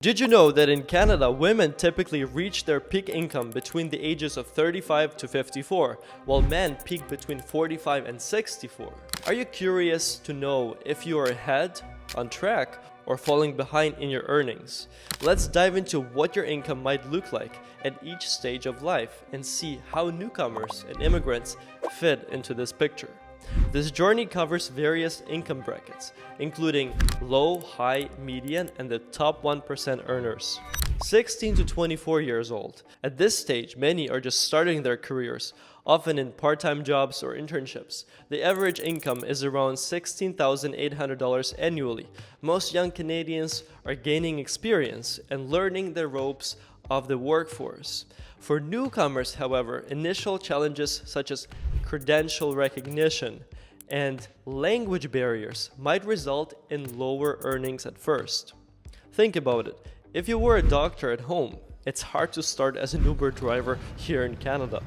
Did you know that in Canada, women typically reach their peak income between the ages of 35 to 54, while men peak between 45 and 64? Are you curious to know if you are ahead, on track, or falling behind in your earnings? Let's dive into what your income might look like at each stage of life and see how newcomers and immigrants fit into this picture. This journey covers various income brackets, including low, high, median, and the top 1% earners. 16 to 24 years old. At this stage, many are just starting their careers, often in part-time jobs or internships. The average income is around $16,800 annually. Most young Canadians are gaining experience and learning the ropes of the workforce. For newcomers, however, initial challenges such as credential recognition and language barriers might result in lower earnings at first. Think about it. If you were a doctor at home, it's hard to start as an Uber driver here in Canada.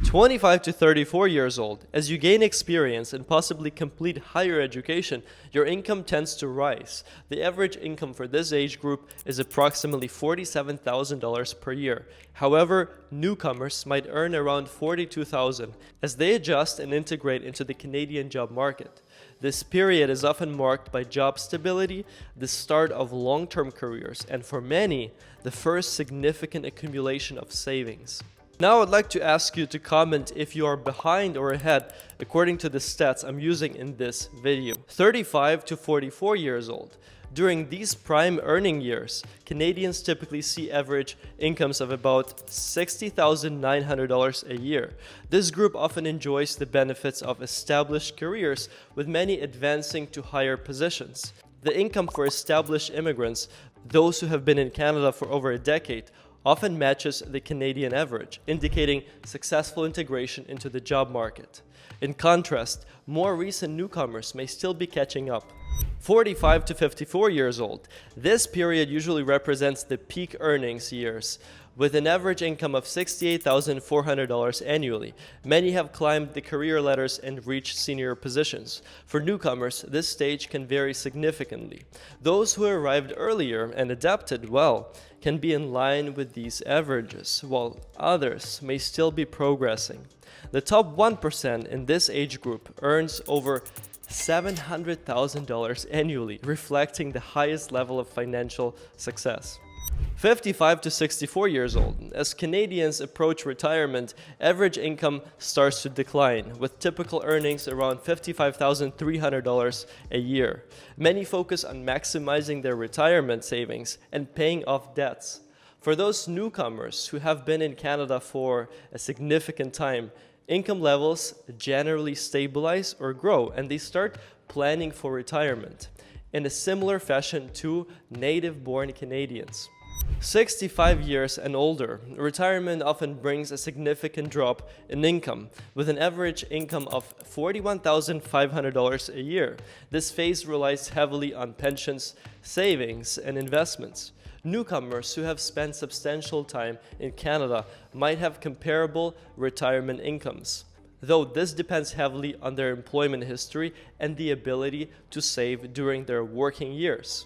25 to 34 years old. As you gain experience and possibly complete higher education, your income tends to rise. The average income for this age group is approximately $47,000 per year. However, newcomers might earn around $42,000 as they adjust and integrate into the Canadian job market. This period is often marked by job stability, the start of long-term careers, and for many, the first significant accumulation of savings. Now I'd like to ask you to comment if you are behind or ahead according to the stats I'm using in this video. 35 to 44 years old. During these prime earning years, Canadians typically see average incomes of about $60,900 a year. This group often enjoys the benefits of established careers, with many advancing to higher positions. The income for established immigrants, those who have been in Canada for over a decade, often matches the Canadian average, indicating successful integration into the job market. In contrast, more recent newcomers may still be catching up. 45 to 54 years old. This period usually represents the peak earnings years, with an average income of $68,400 annually. Many have climbed the career ladders and reached senior positions. For newcomers, this stage can vary significantly. Those who arrived earlier and adapted well can be in line with these averages, while others may still be progressing. The top 1% in this age group earns over $700,000 annually, reflecting the highest level of financial success. 55 to 64 years old. As Canadians approach retirement, average income starts to decline, with typical earnings around $55,300 a year. Many focus on maximizing their retirement savings and paying off debts. For those newcomers who have been in Canada for a significant time, income levels generally stabilize or grow, and they start planning for retirement in a similar fashion to native-born Canadians. 65 years and older, retirement often brings a significant drop in income, with an average income of $41,500 a year. This phase relies heavily on pensions, savings, and investments. Newcomers who have spent substantial time in Canada might have comparable retirement incomes, though this depends heavily on their employment history and the ability to save during their working years.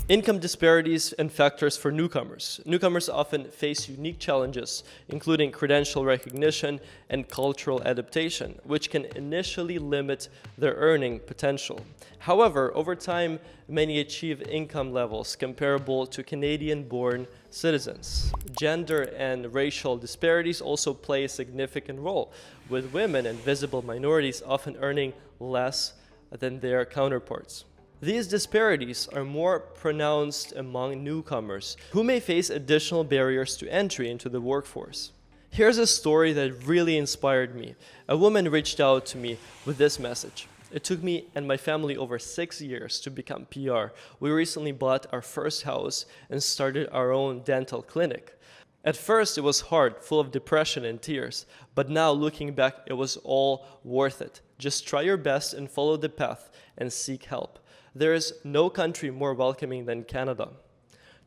Income disparities and factors for newcomers. Newcomers often face unique challenges, including credential recognition and cultural adaptation, which can initially limit their earning potential. However, over time, many achieve income levels comparable to Canadian-born citizens. Gender and racial disparities also play a significant role, with women and visible minorities often earning less than their counterparts. These disparities are more pronounced among newcomers, who may face additional barriers to entry into the workforce. Here's a story that really inspired me. A woman reached out to me with this message. It took me and my family over 6 years to become PR. We recently bought our first house and started our own dental clinic. At first, it was hard, full of depression and tears, but now looking back, it was all worth it. Just try your best and follow the path and seek help. There is no country more welcoming than Canada.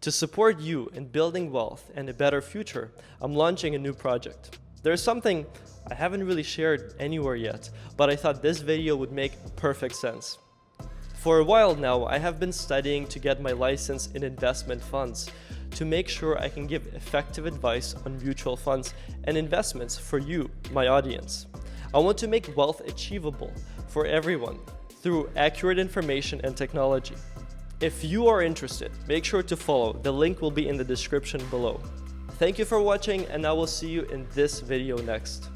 To support you in building wealth and a better future, I'm launching a new project. There's something I haven't really shared anywhere yet, but I thought this video would make perfect sense. For a while now, I have been studying to get my license in investment funds to make sure I can give effective advice on mutual funds and investments for you, my audience. I want to make wealth achievable for everyone through accurate information and technology. If you are interested, make sure to follow. The link will be in the description below. Thank you for watching, and I will see you in this video next.